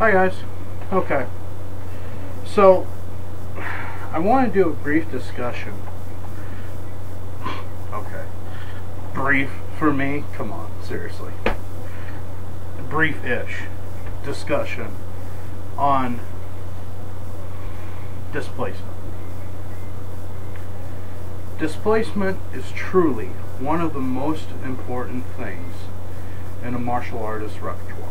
Hi guys. Okay. So, I want to do a brief discussion. Okay. Brief for me? Come on, seriously. Brief-ish discussion on displacement. Displacement is truly one of the most important things in a martial artist's repertoire.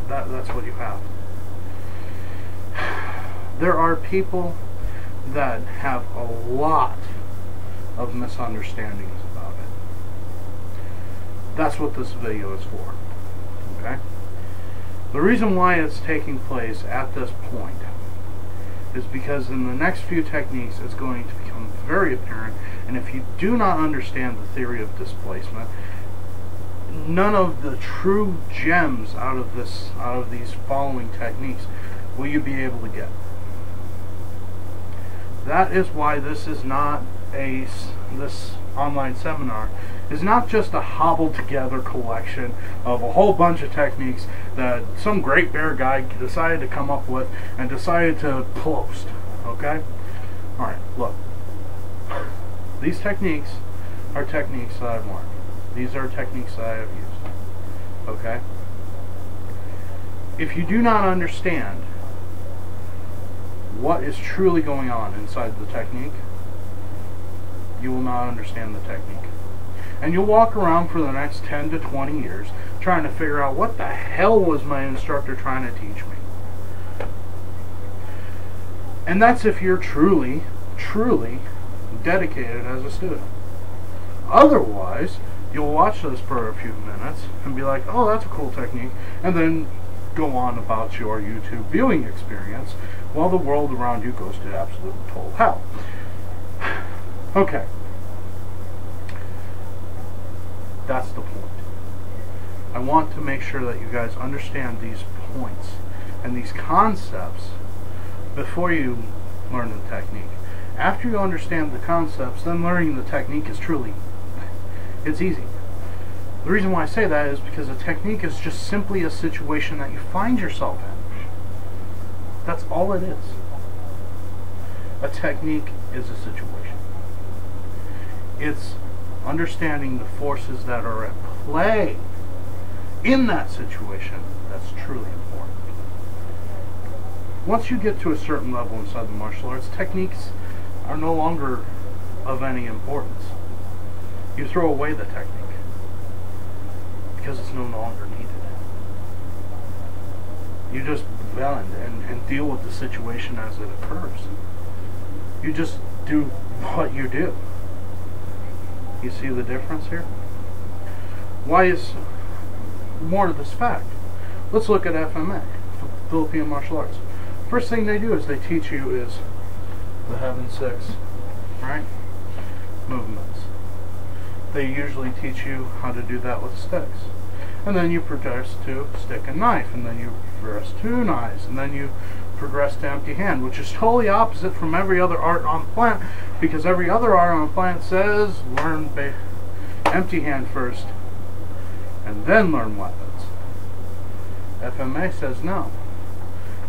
That's what you have. There are people that have a lot of misunderstandings about it. That's what this video is for. Okay? The reason why it's taking place at this point is because in the next few techniques it's going to become very apparent, and if you do not understand the theory of displacement, none of the true gems out of these following techniques will you be able to get. That is why this online seminar is not just a hobbled together collection of a whole bunch of techniques that some great bear guy decided to come up with and decided to post. Okay? Alright, look. These techniques are techniques that I've learned. These are techniques that I have used. Okay? If you do not understand what is truly going on inside the technique, you will not understand the technique. And you'll walk around for the next 10 to 20 years trying to figure out what the hell was my instructor trying to teach me. And that's if you're truly, truly dedicated as a student. Otherwise, you'll watch this for a few minutes and be like, oh, that's a cool technique, and then go on about your YouTube viewing experience while the world around you goes to absolute total hell. Okay. That's the point. I want to make sure that you guys understand these points and these concepts before you learn the technique. After you understand the concepts, then learning the technique is truly, it's easy. The reason why I say that is because a technique is just simply a situation that you find yourself in. That's all it is. A technique is a situation. It's understanding the forces that are at play in that situation that's truly important. Once you get to a certain level inside the martial arts, techniques are no longer of any importance. You throw away the technique because it's no longer needed. You just bend and deal with the situation as it occurs. You just do what you do. You see the difference here? Why is more to this fact? Let's look at FMA, Philippine Martial Arts. First thing they do is they teach you is the Heaven Six, right? Movements. They usually teach you how to do that with sticks. And then you progress to stick and knife, and then you progress to knives, and then you progress to empty hand, which is totally opposite from every other art on the planet, because every other art on the planet says learn empty hand first and then learn weapons. FMA says no.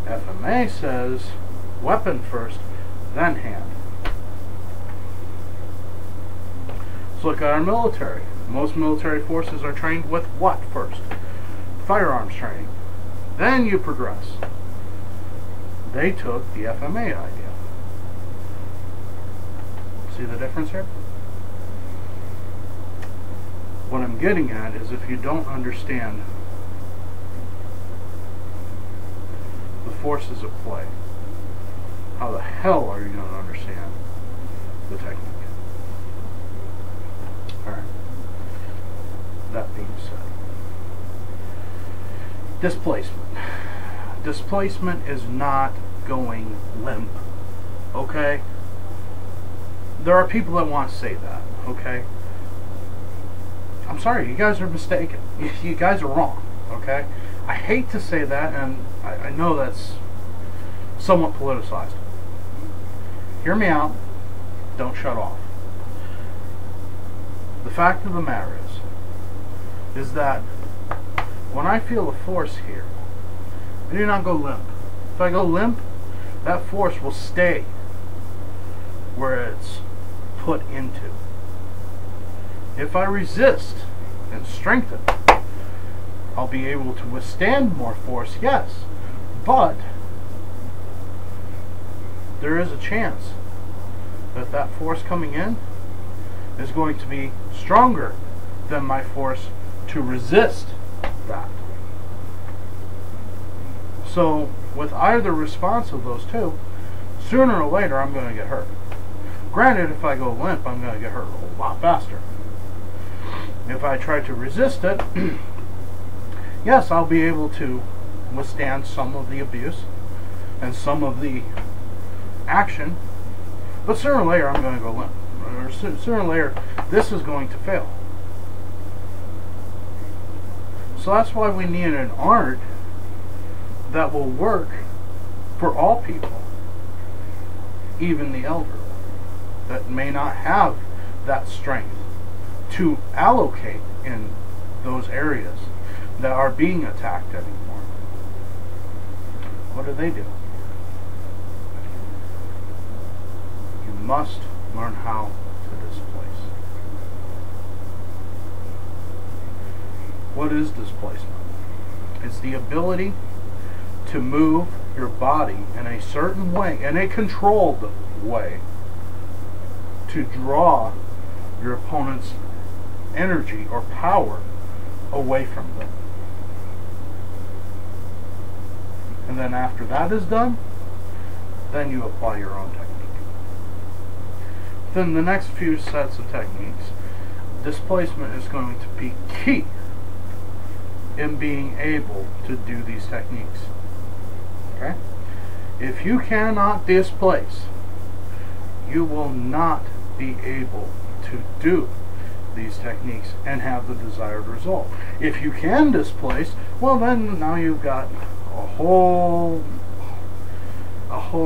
FMA says weapon first, then hand. Let's look at our military. Most military forces are trained with what first? Firearms training. Then you progress. They took the FMA idea. See the difference here? What I'm getting at is if you don't understand the forces at play, how the hell are you going to understand the technique? Alright. That being said, displacement. Displacement is not going limp, okay? There are people that want to say that, okay? I'm sorry, you guys are mistaken. You guys are wrong, okay? I hate to say that, and I know that's somewhat politicized. Hear me out. Don't shut off. The fact of the matter is that when I feel a force here, I do not go limp. If I go limp, that force will stay where it's put into. If I resist and strengthen, I'll be able to withstand more force, yes, but there is a chance that that force coming in is going to be stronger than my force to resist that. So with either response of those two, sooner or later I'm going to get hurt. Granted, if I go limp, I'm going to get hurt a whole lot faster. If I try to resist it, yes, I'll be able to withstand some of the abuse and some of the action, but sooner or later I'm going to go limp. Or sooner or later, this is going to fail. So that's why we need an art that will work for all people, even the elderly, that may not have that strength to allocate in those areas that are being attacked anymore. What do? You must learn how to displace. What is displacement? It's the ability to move your body in a certain way, in a controlled way, to draw your opponent's energy or power away from them. And then after that is done, then you apply your own technique. Then the next few sets of techniques, displacement is going to be key in being able to do these techniques. Okay? If you cannot displace, you will not be able to do these techniques and have the desired result. If you can displace, well then now you've got a whole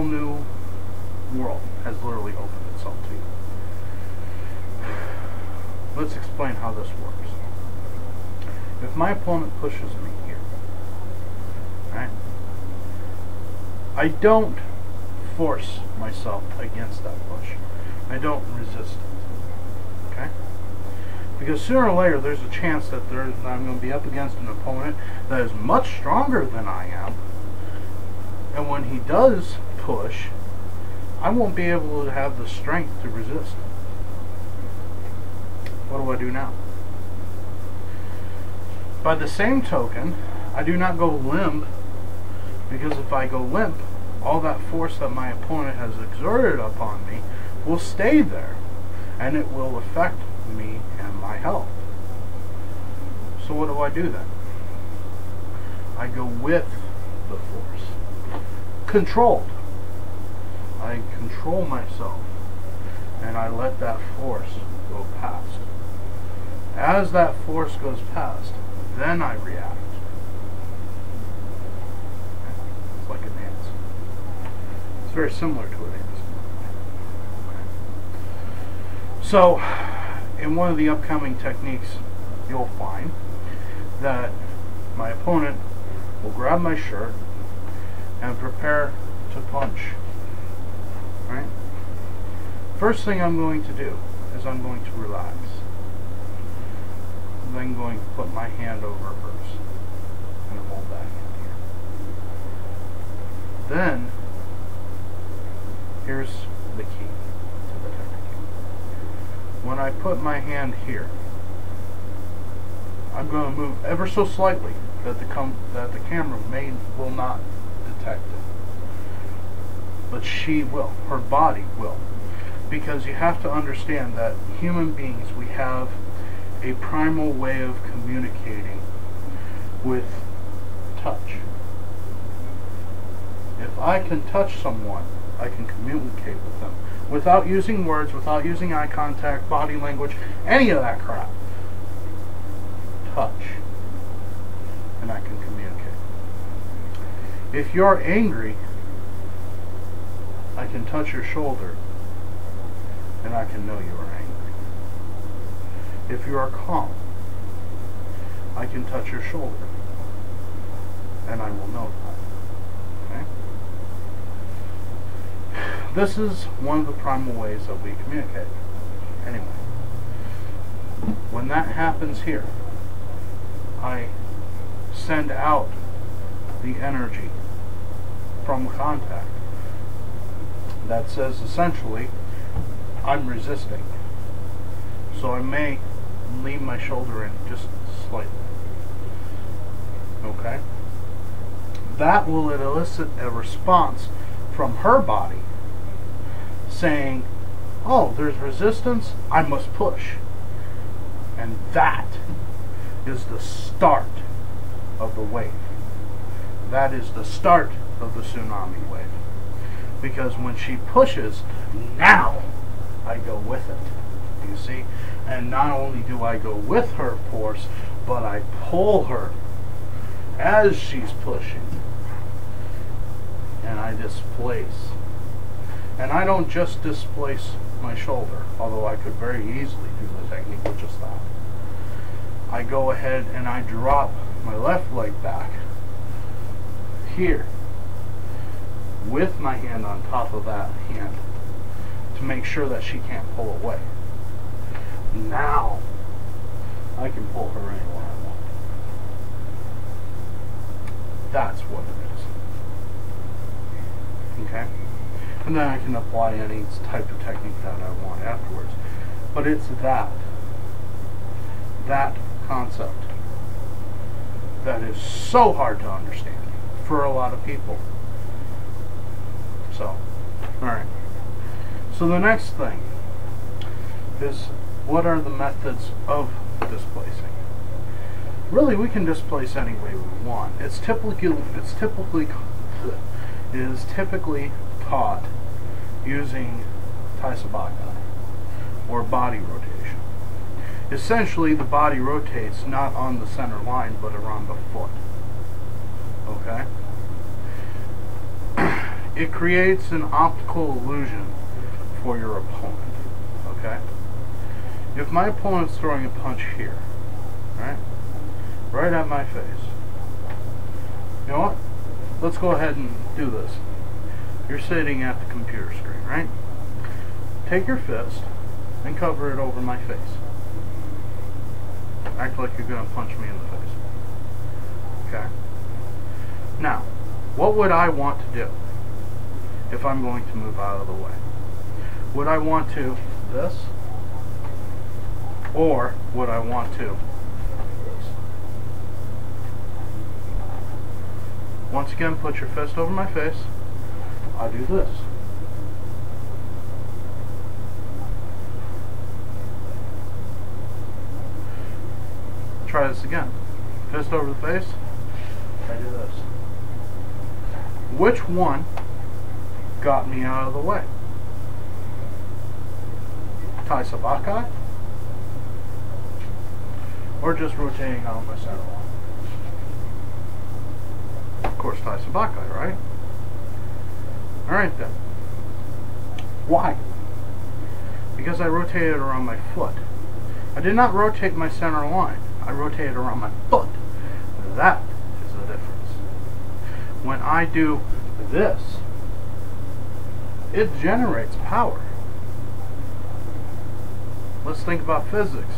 new world has literally opened itself to you. Let's explain how this works. If my opponent pushes me here, right, I don't force myself against that push. I don't resist it. Okay? Because sooner or later there's a chance that I'm going to be up against an opponent that is much stronger than I am. And when he does push, I won't be able to have the strength to resist. What do I do now? By the same token, I do not go limp, because if I go limp, all that force that my opponent has exerted upon me will stay there, and it will affect me and my health. So what do I do then? I go with the force. Controlled. I control myself, and I let that force go past. As that force goes past, then I react. It's like a dance. It's very similar to a dance. Okay. So, in one of the upcoming techniques, you'll find that my opponent will grab my shirt and prepare to punch. Right? First thing I'm going to do is I'm going to relax. I'm then going to put my hand over hers and hold that hand here. Then, here's the key to the technique. When I put my hand here, I'm going to move ever so slightly that the camera will not detect it. But she will. Her body will. Because you have to understand that human beings, we have a primal way of communicating with touch. If I can touch someone, I can communicate with them without using words, without using eye contact, body language, any of that crap. Touch, and I can communicate. If you're angry, I can touch your shoulder, and I can know you are angry. If you are calm, I can touch your shoulder, and I will know that. Okay? This is one of the primal ways that we communicate. Anyway, when that happens here, I send out the energy from contact that says essentially I'm resisting. So I may lean my shoulder in just slightly. Okay? That will elicit a response from her body saying, oh, there's resistance, I must push. And that is the start of the wave. That is the start of the tsunami wave. Because when she pushes, now I go with it. You see? And not only do I go with her force, but I pull her as she's pushing. And I displace. And I don't just displace my shoulder, although I could very easily do the technique with just that. I go ahead and I drop my left leg back here with my hand on top of that hand to make sure that she can't pull away. Now I can pull her anywhere I want. That's what it is. Okay? And then I can apply any type of technique that I want afterwards. But it's that concept that is so hard to understand for a lot of people. So, alright. So the next thing is, what are the methods of displacing? Really, we can displace any way we want. It is typically taught using Taisabaka, or body rotation. Essentially, the body rotates not on the center line, but around the foot. Okay? It creates an optical illusion for your opponent. Okay? If my opponent's throwing a punch here, right at my face, you know what? Let's go ahead and do this. You're sitting at the computer screen, right? Take your fist and cover it over my face. Act like you're going to punch me in the face. Okay? Now, what would I want to do if I'm going to move out of the way? Would I want to this? Or would I want to this? Once again, put your fist over my face. I'll do this. Try this again. Fist over the face. I do this. Which one got me out of the way? Taisabaka? Or just rotating out my center line? Of course, Taisabaka, right? Alright then. Why? Because I rotated around my foot. I did not rotate my center line. I rotated around my foot. That is the difference. When I do this, it generates power. Let's think about physics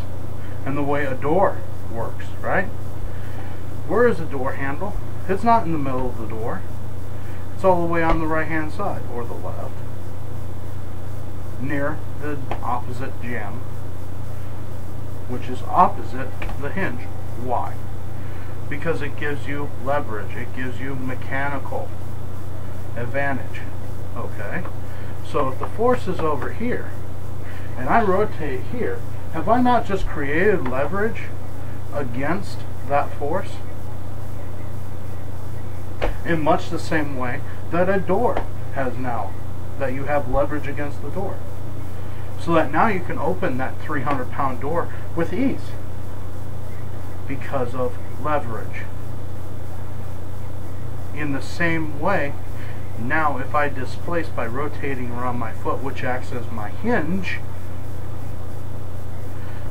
and the way a door works, right? Where is the door handle? It's not in the middle of the door. It's all the way on the right hand side, or the left, near the opposite jamb, which is opposite the hinge. Why? Because it gives you leverage. It gives you mechanical advantage. Okay? So if the force is over here, and I rotate here, have I not just created leverage against that force? In much the same way that a door has now, that you have leverage against the door. So that now you can open that 300-pound door with ease because of leverage. In the same way, now if I displace by rotating around my foot, which acts as my hinge,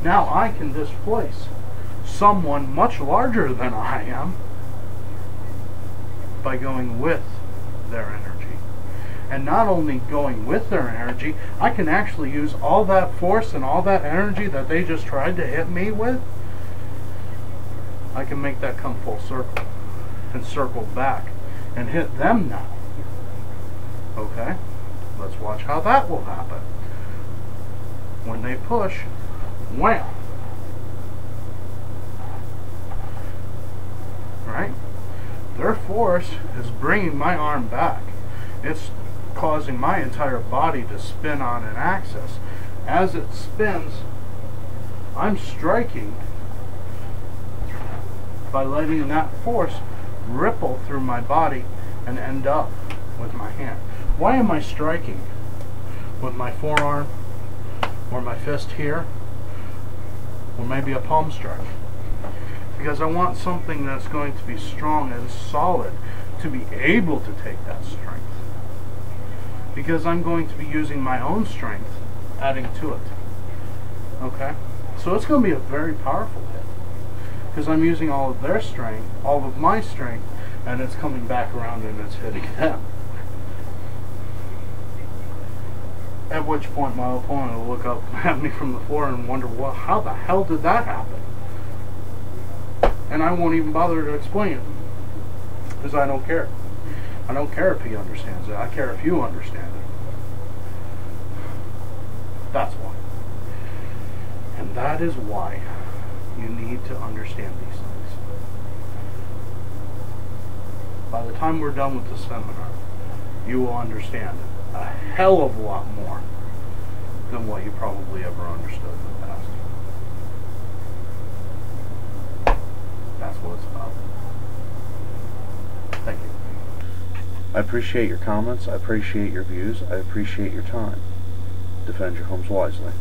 now I can displace someone much larger than I am by going with their energy. And not only going with their energy, I can actually use all that force and all that energy that they just tried to hit me with. I can make that come full circle and circle back and hit them now. Okay? Let's watch how that will happen. When they push, wham! Right? Their force is bringing my arm back. It's causing my entire body to spin on an axis. As it spins, I'm striking by letting that force ripple through my body and end up with my hand. Why am I striking with my forearm or my fist here, or maybe a palm strike? Because I want something that's going to be strong and solid to be able to take that strength. Because I'm going to be using my own strength, adding to it. Okay? So it's going to be a very powerful hit. Because I'm using all of their strength, all of my strength, and it's coming back around and it's hitting them. At which point my opponent will look up at me from the floor and wonder, well, how the hell did that happen? And I won't even bother to explain it. Because I don't care. I don't care if he understands it. I care if you understand it. That's why. And that is why you need to understand these things. By the time we're done with the seminar, you will understand a hell of a lot more than what you probably ever understood in the past. That's what it's about. Thank you. I appreciate your comments. I appreciate your views. I appreciate your time. Defend your homes wisely.